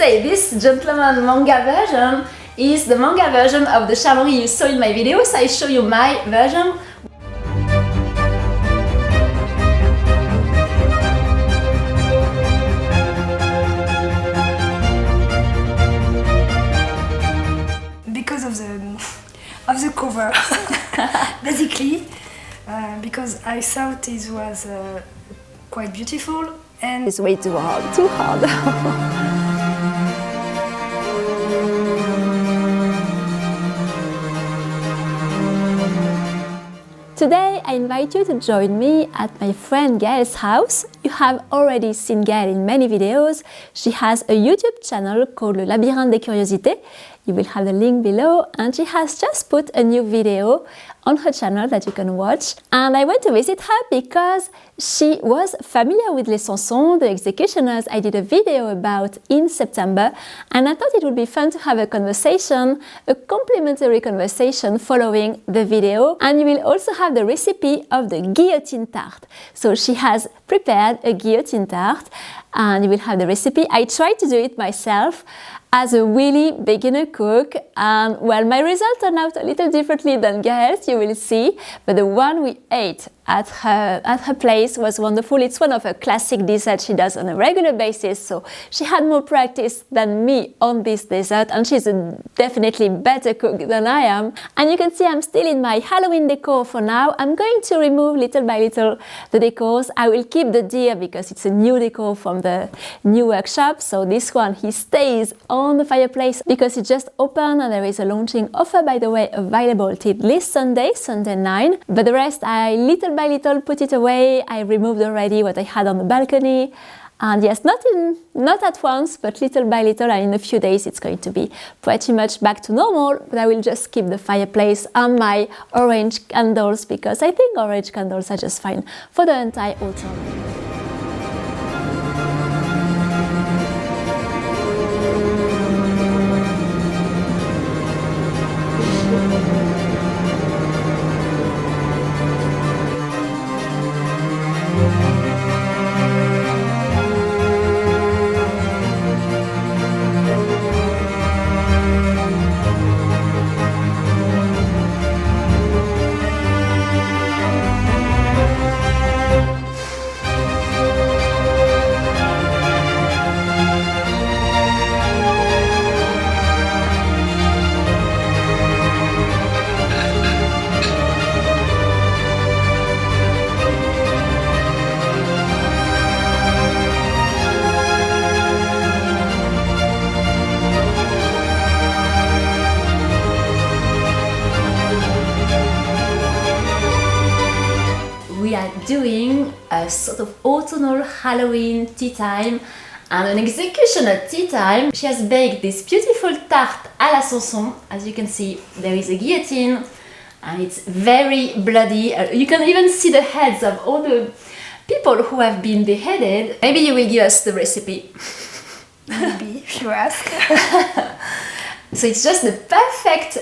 say this gentleman manga version is the manga version of the charlerie you saw in my videos. I show you my version. Because of the cover, basically, because I thought it was quite beautiful, and It's way too hard. Today I invite you to join me at my friend Gaëlle's house. You have already seen Gaëlle in many videos. She has a YouTube channel called Le Labyrinthe des Curiosités. You will have the link below, and she has just put a new video on her channel that you can watch. And I went to visit her because she was familiar with Les Sansons, the executioners I did a video about in September, and I thought it would be fun to have a conversation, a complimentary conversation following the video. And you will also have the recipe of the guillotine tart. So she has prepared a guillotine tart, and you will have the recipe. I tried to do it myself as a really beginner cook, and well, my results turned out a little differently than Gaëlle's, you will see, but the one we ate at her place was wonderful. It's one of her classic desserts she does on a regular basis, so she had more practice than me on this dessert, and she's a definitely better cook than I am. And you can see I'm still in my Halloween decor for now. I'm going to remove little by little the decors. I will keep the deer because it's a new decor from the new workshop, so this one, he stays on the fireplace because it just opened, and there is a launching offer, by the way, available till this Sunday 9. But the rest, I little by little put it away. I removed already what I had on the balcony. And yes, not at once, but little by little, and in a few days it's going to be pretty much back to normal. But I will just keep the fireplace and my orange candles because I think orange candles are just fine for the entire autumn. Doing a sort of autumnal Halloween tea time and an execution at tea time. She has baked this beautiful tarte à la Sanson. As you can see, there is a guillotine and it's very bloody. You can even see the heads of all the people who have been beheaded. Maybe you will give us the recipe. maybe if you ask. So it's just the perfect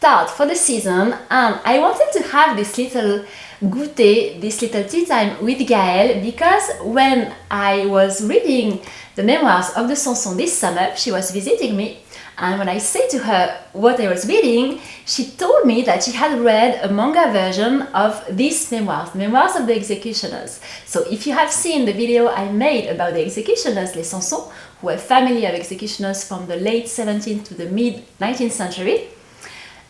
tart for the season, and I wanted to have this little goûter, this little tea time with Gaëlle, because when I was reading the memoirs of the Sansons this summer, she was visiting me, and when I said to her what I was reading, she told me that she had read a manga version of these memoirs, Memoirs of the Executioners. So if you have seen the video I made about the executioners, les Sansons, who were a family of executioners from the late 17th to the mid 19th century,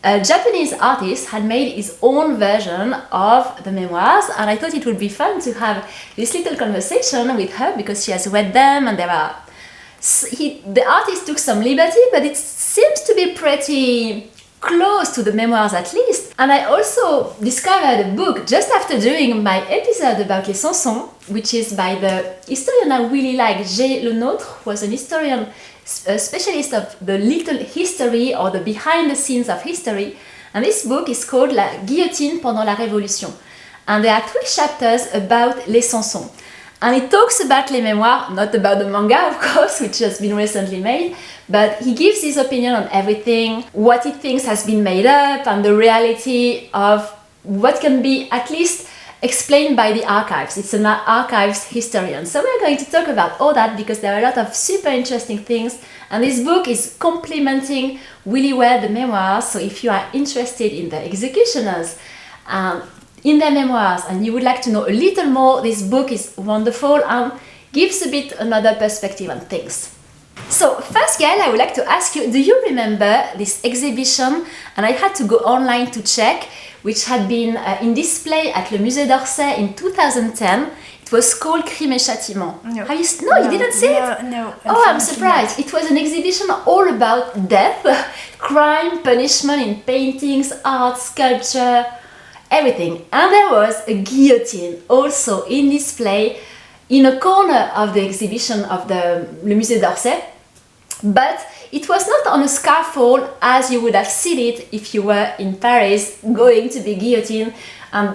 a Japanese artist had made his own version of the memoirs, and I thought it would be fun to have this little conversation with her because she has read them, and the artist took some liberty, but it seems to be pretty close to the memoirs at least. And I also discovered a book just after doing my episode about Les Sansons, which is by the historian I really like, G. Lenôtre, who was an historian, a specialist of the little history or the behind the scenes of history. And this book is called La Guillotine pendant la Révolution. And there are 3 chapters about Les Sansons. And it talks about les memoirs, not about the manga, of course, which has been recently made, but he gives his opinion on everything, what he thinks has been made up, and the reality of what can be at least explained by the archives. It's an archives historian. So we're going to talk about all that because there are a lot of super interesting things, and this book is complementing really well the memoirs. So if you are interested in the executioners, in their memoirs, and you would like to know a little more, this book is wonderful and gives a bit another perspective on things. So first, Gaëlle, I would like to ask you, do you remember this exhibition, and I had to go online to check, which had been in display at Le Musée d'Orsay in 2010. It was called Crime et Châtiment. No. You didn't see it? No. Oh, I'm surprised. It was an exhibition all about death, crime, punishment in paintings, art, sculpture, everything. And there was a guillotine also in display in a corner of the exhibition of the Le Musée d'Orsay. But it was not on a scaffold as you would have seen it if you were in Paris going to be guillotined.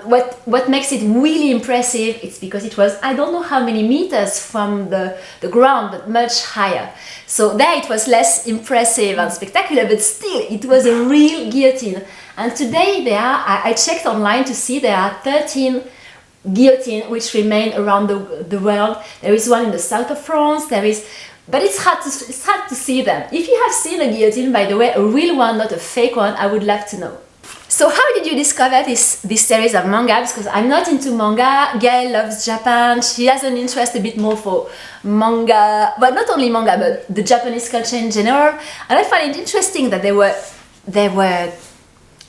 What makes it really impressive is because it was, I don't know how many meters from the ground, but much higher. So there it was less impressive and spectacular, but still it was a real guillotine. And today there are, I checked online to see there are 13 guillotines which remain around the world. There is one in the south of France, but it's hard to see them. If you have seen a guillotine, by the way, a real one, not a fake one, I would love to know. So how did you discover this series of manga? Because I'm not into manga. Gaëlle loves Japan. She has an interest a bit more for manga, but not only manga, but the Japanese culture in general. And I find it interesting that they were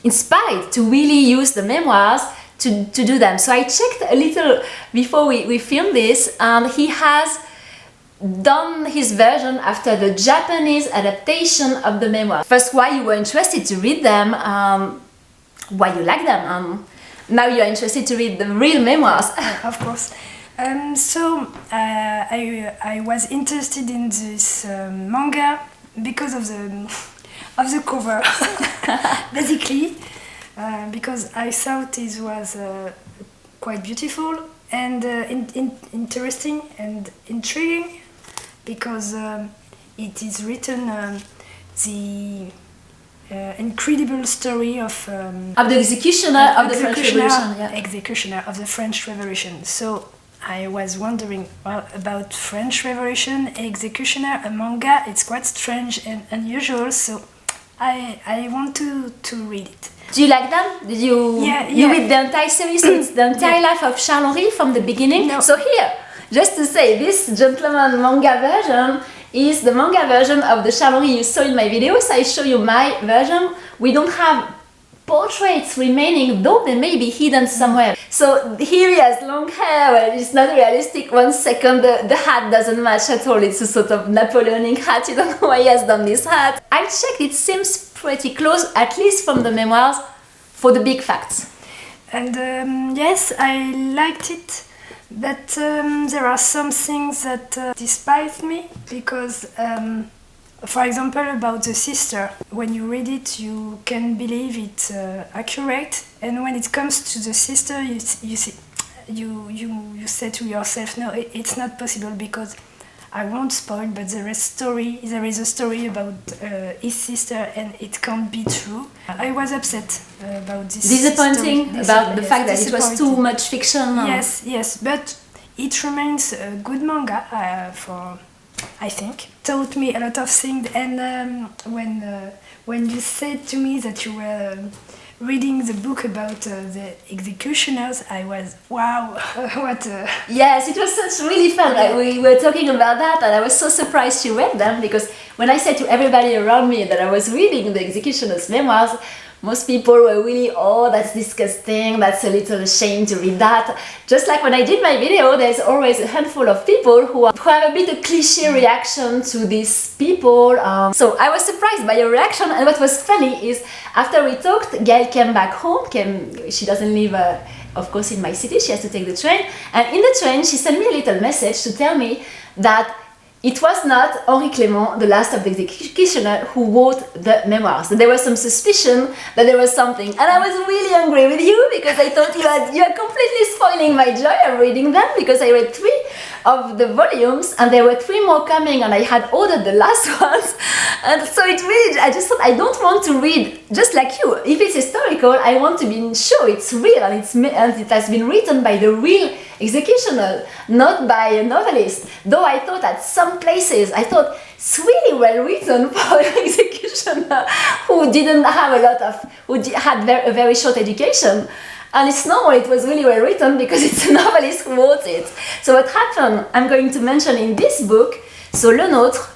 inspired to really use the memoirs to do them. So I checked a little before we filmed this, and he has done his version after the Japanese adaptation of the memoir. First, why you were interested to read them, why you like them, now you're interested to read the real memoirs. Of course. So I was interested in this manga because of the cover, basically, because I thought it was quite beautiful and interesting and intriguing, because it is written the incredible story of the executioner of the French Revolution. Yeah. Executioner of the French Revolution. So I was wondering, well, about French Revolution, executioner, a manga. It's quite strange and unusual. So I want to read it. Do you like them? Did you you read the entire series? So it's the entire life of Charles-Henri from the beginning. No. So here, just to say, this gentleman manga version is the manga version of the Charles-Henri you saw in my videos. I show you my version. We don't have portraits remaining, though they may be hidden somewhere. So here he has long hair, well, it's not realistic. 1 second, the hat doesn't match at all. It's a sort of Napoleonic hat. You don't know why he has done this hat. I checked, it seems pretty close, at least from the memoirs, for the big facts. And yes, I liked it, but there are some things that despise me, because for example, about the sister, when you read it, you can believe it's accurate, and when it comes to the sister, you say to yourself, no, it's not possible, because I won't spoil, but there is a story about his sister, and it can't be true. I was upset about this. Disappointing about the fact that it was too much fiction. Yes, but it remains a good manga for, I think. Taught me a lot of things, and when you said to me that you were reading the book about the executioners, I was, wow, what a... Yes, it was such really fun. Like, we were talking about that, and I was so surprised you read them, because when I said to everybody around me that I was reading the executioners' memoirs, most people were really, oh, that's disgusting, that's a little shame to read that. Just like when I did my video, there's always a handful of people who have a bit of cliché reaction to these people. So I was surprised by your reaction, and what was funny is, after we talked, Gaëlle came back home. She doesn't live, of course, in my city, she has to take the train, and in the train she sent me a little message to tell me that it was not Henri Clément, the last of the executioner, who wrote the memoirs. There was some suspicion that there was something, and I was really angry with you because I thought you are completely spoiling my joy of reading them, because I read 3 of the volumes and there were 3 more coming, and I had ordered the last ones, and so it really, I just thought I don't want to read just like you. If it's historical, I want to be sure it's real and it has been written by the real executioner, not by a novelist. Though I thought at some places, I thought it's really well written for an executioner who didn't have a lot of, had a very short education. And it's normal, it was really well written because it's a novelist who wrote it. So what happened, I'm going to mention in this book, so Le Nôtre,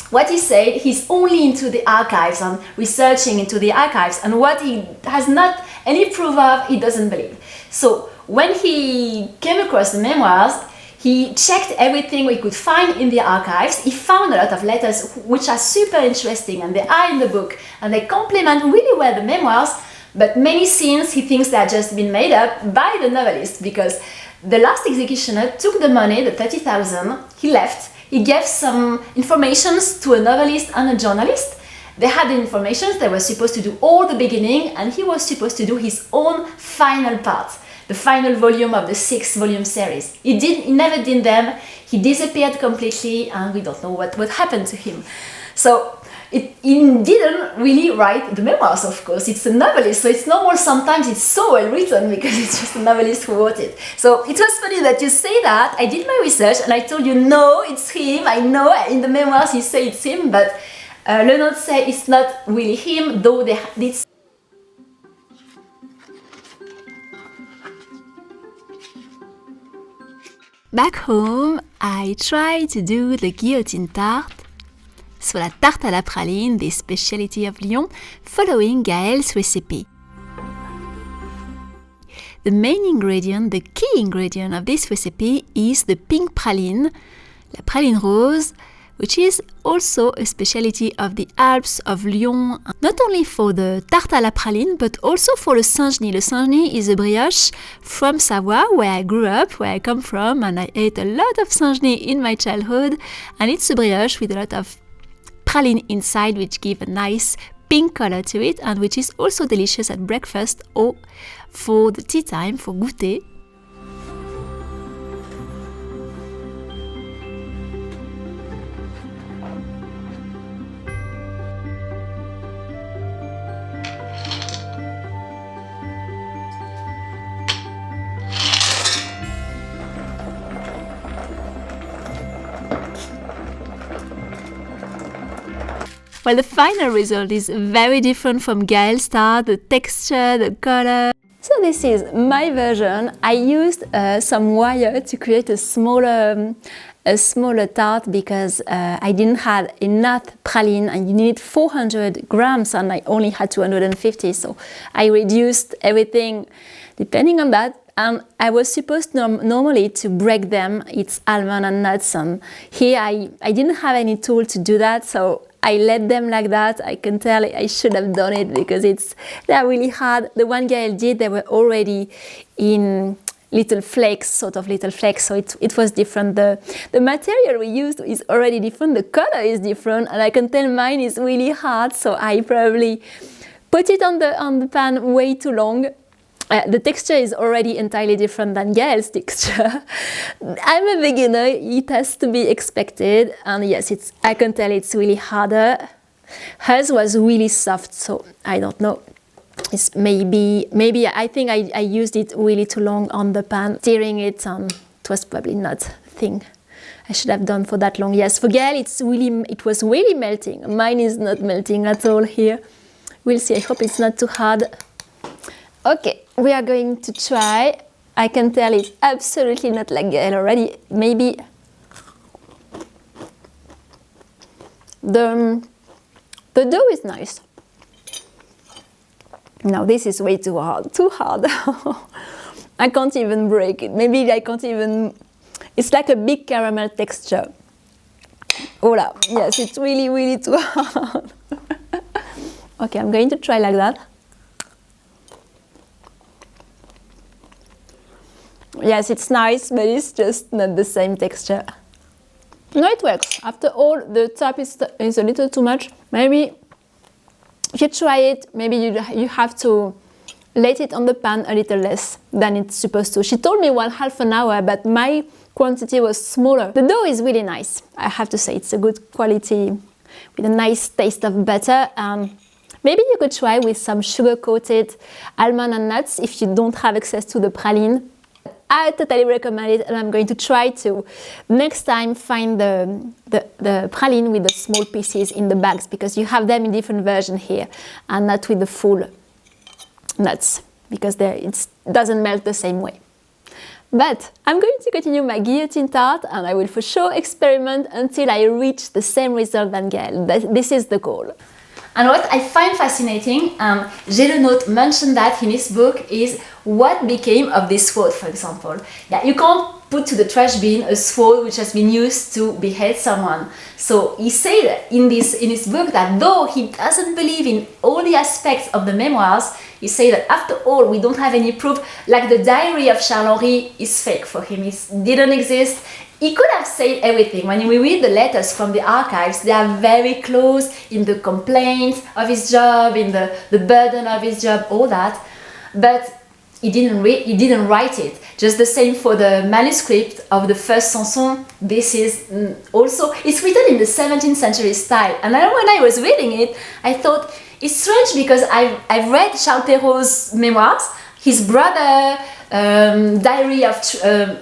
what he said, he's only into the archives and researching into the archives, and what he has not any proof of, he doesn't believe. So when he came across the memoirs, he checked everything we could find in the archives. He found a lot of letters which are super interesting, and they are in the book, and they complement really well the memoirs, but many scenes he thinks they have just been made up by the novelist, because the last executioner took the money, the 30,000, he left. He gave some informations to a novelist and a journalist. They had the information, they were supposed to do all the beginning, and he was supposed to do his own final part, the final volume of the 6-volume series. He never did them, he disappeared completely, and we don't know what happened to him. So he didn't really write the memoirs, of course. It's a novelist, so it's normal sometimes it's so well written because it's just a novelist who wrote it. So it was funny that you say that. I did my research and I told you, no, it's him. I know in the memoirs he say it's him, but Le Nôtre say it's not really him, though they did. Back home, I tried to do the guillotine tart, so la tarte à la praline, the speciality of Lyon, following Gaëlle's recipe. The main ingredient, the key ingredient of this recipe is the pink praline, la praline rose, which is also a speciality of the Alps of Lyon, not only for the tarte à la praline, but also for le Saint-Genis. Le Saint-Genis is a brioche from Savoie, where I grew up, where I come from, and I ate a lot of Saint-Genis in my childhood, and it's a brioche with a lot of praline inside, which give a nice pink color to it, and which is also delicious at breakfast or for the tea time, for goûter. Well, the final result is very different from Gaëlle'sTarte, the texture, the color. So this is my version. I used some wire to create a smaller tart because I didn't have enough praline, and you need 400 grams and I only had 250, so I reduced everything depending on that. And I was supposed normally to break them. It's almond and nuts, and here I didn't have any tool to do that, so I let them like that. I can tell I should have done it because they're really hard. The one Gaëlle did, they were already in little flakes, sort of little flakes, so it was different. The material we used is already different, the color is different, and I can tell mine is really hard, so I probably put it on the pan way too long. The texture is already entirely different than Gaëlle's texture. I'm a beginner, it has to be expected, and yes, I can tell it's really harder. Hers was really soft, so I don't know. It's maybe I think I used it really too long on the pan, stirring it, and it was probably not the thing I should have done for that long. Yes, for Gaëlle it was really melting. Mine is not melting at all here. We'll see, I hope it's not too hard. Okay, we are going to try. I can tell it's absolutely not like Gaëlle already. Maybe the dough is nice. Now this is way too hard. I can't even break it. Maybe I can't even. It's like a big caramel texture. Hola, yes, it's really, really too hard. Okay, I'm going to try like that. Yes, it's nice, but it's just not the same texture. No, it works. After all, the tart is a little too much. Maybe if you try it, maybe you have to let it on the pan a little less than it's supposed to. She told me, well, half an hour, but my quantity was smaller. The dough is really nice. I have to say, it's a good quality with a nice taste of butter. Maybe you could try with some sugar-coated almond and nuts if you don't have access to the praline. I totally recommend it, and I'm going to try to next time find the praline with the small pieces in the bags, because you have them in different versions here and not with the full nuts, because it doesn't melt the same way. But I'm going to continue my guillotine tart, and I will for sure experiment until I reach the same result than Gaëlle. This is the goal. And what I find fascinating, GUILLOTINE mentioned that in his book, is what became of this sword, for example. Yeah, you can't put to the trash bin a sword which has been used to behead someone. So he said in his book that though he doesn't believe in all the aspects of the memoirs, he said that after all we don't have any proof, like the diary of Charles-Henri is fake for him, it didn't exist. He could have said everything. When we read the letters from the archives, they are very close in the complaints of his job, in the burden of his job, all that. But he didn't write it. Just the same for the manuscript of the first Sansons. This is also, it's written in the 17th century style. And when I was reading it, I thought, it's strange because I've read Charles Perrault's memoirs, his brother, diary of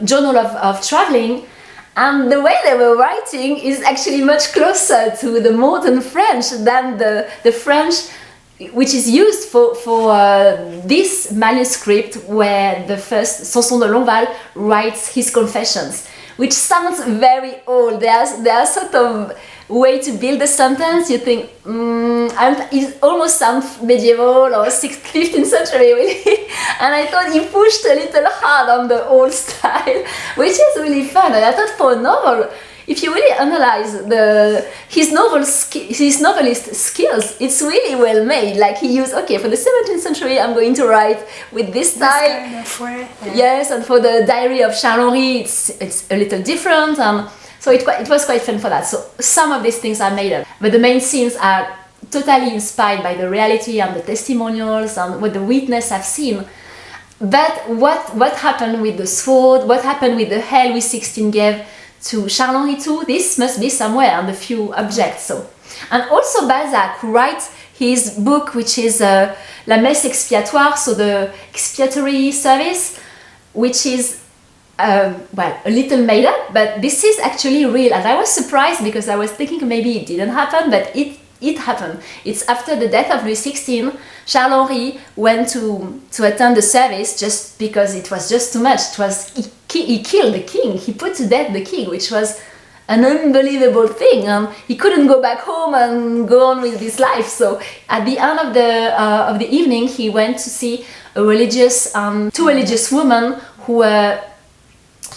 journal of traveling, and the way they were writing is actually much closer to the modern French than the French which is used for this manuscript where the first Sansons de Longueval writes his confessions, which sounds very old. There's sort of way to build a sentence. You think, it almost sounds medieval or 15th century, really. And I thought he pushed a little hard on the old style, which is really fun. And I thought for a novel, if you really analyze his novelist skills, it's really well made. Like he used, okay, for the 17th century, I'm going to write with this style. This kind of way, yeah. Yes, and for the diary of Charles-Henri, it's a little different. So it was quite fun for that. So some of these things are made up, but the main scenes are totally inspired by the reality and the testimonials and what the witness have seen. But what happened with the sword, what happened with the hell Louis XVI gave to Charles-Henri too, this must be somewhere on the few objects. So, and also Balzac writes his book, which is La Messe Expiatoire, so the expiatory service, which is well, a little made up, but this is actually real. And I was surprised because I was thinking maybe it didn't happen, but it happened. It's after the death of Louis XVI, Charles-Henri went to attend the service just because it was just too much. He killed the king, he put to death the king, which was an unbelievable thing. He couldn't go back home and go on with his life. So at the end of the evening, he went to see two religious women who were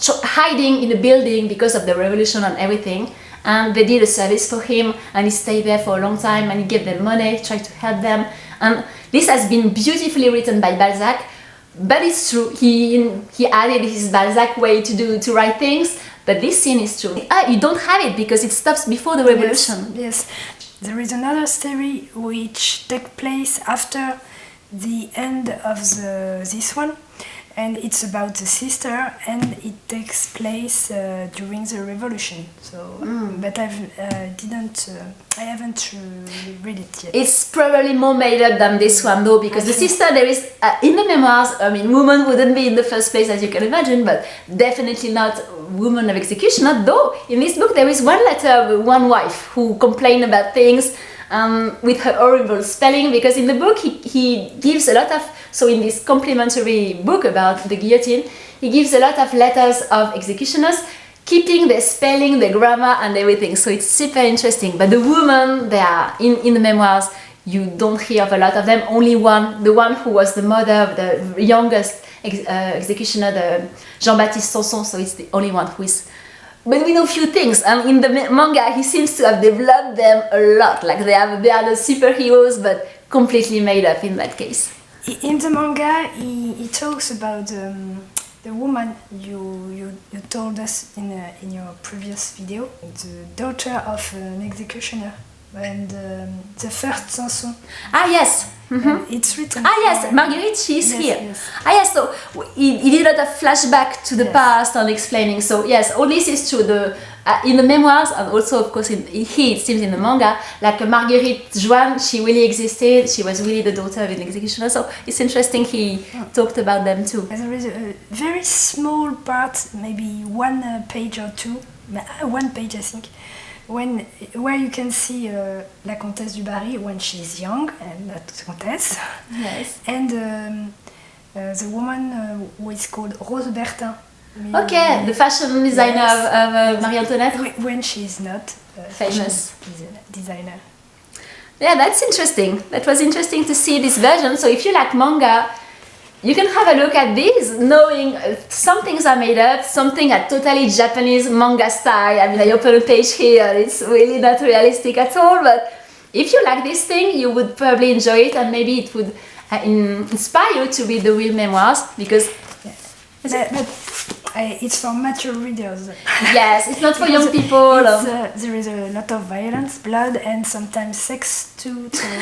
hiding in a building because of the revolution and everything. And they did a service for him, and he stayed there for a long time, and he gave them money, tried to help them. And this has been beautifully written by Balzac, but it's true, he added his Balzac way to write things, but this scene is true. You don't have it because it stops before the revolution. Yes. There is another story which takes place after the end of this one, and it's about the sister, and it takes place during the revolution. So, but I haven't read it yet. It's probably more made up than this one, though, because the sister, there is in the memoirs. I mean, woman wouldn't be in the first place, as you can imagine, but definitely not woman of executioner. Though in this book there is one letter of one wife who complained about things with her horrible spelling, because in the book he gives a lot of. So in this complimentary book about the guillotine, he gives a lot of letters of executioners, keeping their spelling, their grammar and everything. So it's super interesting. But the women, they are in the memoirs, you don't hear of a lot of them. Only one, the one who was the mother of the youngest executioner, the Jean-Baptiste Sanson. So it's the only one who is. But we know few things, and in the manga he seems to have developed them a lot. Like they are the superheroes, but completely made up in that case. In the manga, he talks about the woman you told us in your previous video, the daughter of an executioner, and the first Sanson. Ah, yes. It's written. Ah, yes, Marguerite, she's here. Yes. Ah, yes, so he did a lot of flashback to the past and explaining. So, yes, all this is true. In the memoirs, and also, of course, it seems in the manga, like Marguerite Joanne, she really existed. She was really the daughter of an executioner. So, it's interesting he talked about them too. There is a very small part, maybe 1 page or 2, 1 page, I think, where you can see La Comtesse du Barry when she's young, and not Comtesse. Yes. And the woman who is called Rose Bertin. Okay, the fashion designer of Marie Antoinette. When she is not famous designer. Yeah, that's interesting. That was interesting to see this version. So if you like manga, you can have a look at these, knowing some things are made up, something are totally Japanese manga style. I mean, I open a page here, it's really not realistic at all, but if you like this thing, you would probably enjoy it, and maybe it would inspire you to read the real memoirs, because it's for mature readers. Yes, it's not for young people. There is a lot of violence, blood, and sometimes sex too, so you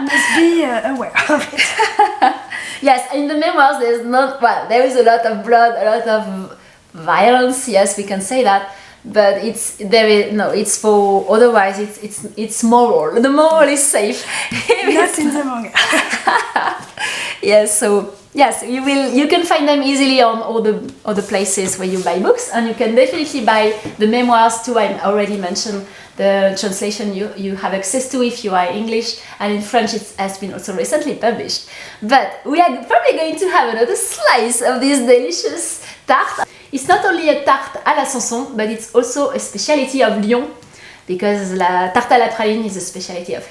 must be aware of it. Yes, in the memoirs there is a lot of blood, a lot of violence, yes, we can say that, but it's for, otherwise it's moral. The moral is safe. Not in the manga. Yes, so yes, you can find them easily on all the places where you buy books, and you can definitely buy the memoirs too. I already mentioned the translation you have access to if you are English, and in French it has been also recently published. But we are probably going to have another slice of this delicious tarte. It's not only a tarte à la Sanson, but it's also a speciality of Lyon, because la tarte à la praline is a speciality of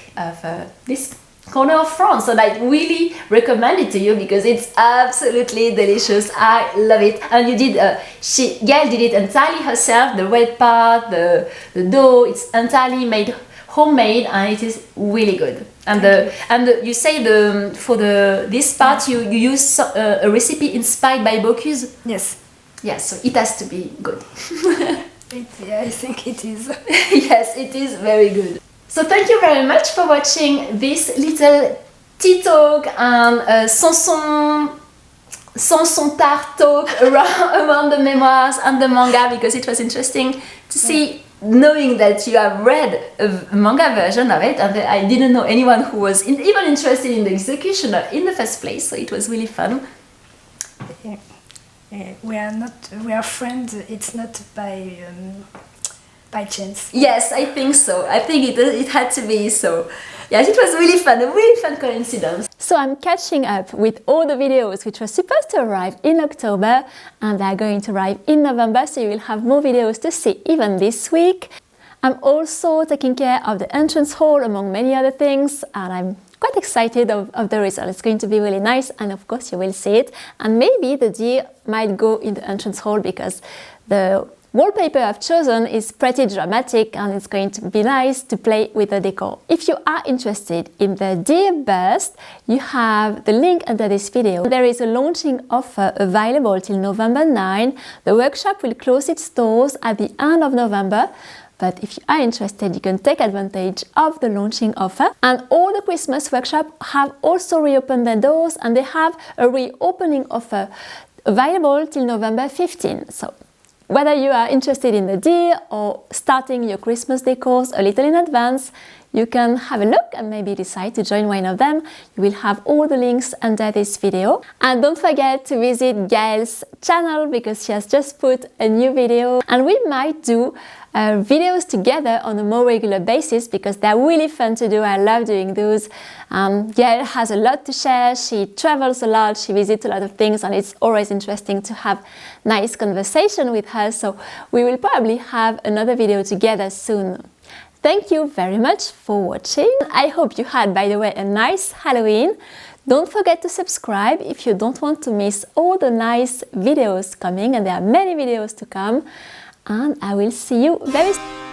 this corner of France, and I really recommend it to you because it's absolutely delicious. I love it. And Gaëlle did it entirely herself. The red part, the dough, it's entirely made homemade, and it is really good. And you say for this part you use a recipe inspired by Bocuse. Yes. Yes, so it has to be good. I think it is. Yes, it is very good. So thank you very much for watching this little tea talk and Sanson tart talk around the memoirs and the manga, because it was interesting to see, knowing that you have read a manga version of it, and I didn't know anyone who was even interested in the executioner in the first place, so it was really fun. We are friends. It's not by chance. Yes, I think so. I think it had to be so. Yes, it was really fun, a really fun coincidence. So I'm catching up with all the videos which were supposed to arrive in October, and they're going to arrive in November, so you will have more videos to see even this week. I'm also taking care of the entrance hall, among many other things, and I'm quite excited of the result. It's going to be really nice, and of course you will see it. And maybe the deer might go in the entrance hall, because the wallpaper I've chosen is pretty dramatic, and it's going to be nice to play with the decor. If you are interested in the deer burst, you have the link under this video. There is a launching offer available till November 9. The workshop will close its doors at the end of November, but if you are interested, you can take advantage of the launching offer. And all the Christmas workshops have also reopened their doors, and they have a reopening offer available till November 15. So whether you are interested in the deer or starting your Christmas decors a little in advance, you can have a look and maybe decide to join one of them. You will have all the links under this video. And don't forget to visit Gaëlle's channel, because she has just put a new video, and we might do videos together on a more regular basis, because they're really fun to do. I love doing those. Gaëlle has a lot to share. She travels a lot, she visits a lot of things, and it's always interesting to have nice conversation with her. So we will probably have another video together soon. Thank you very much for watching. I hope you had, by the way, a nice Halloween. Don't forget to subscribe if you don't want to miss all the nice videos coming, and there are many videos to come. And I will see you very soon.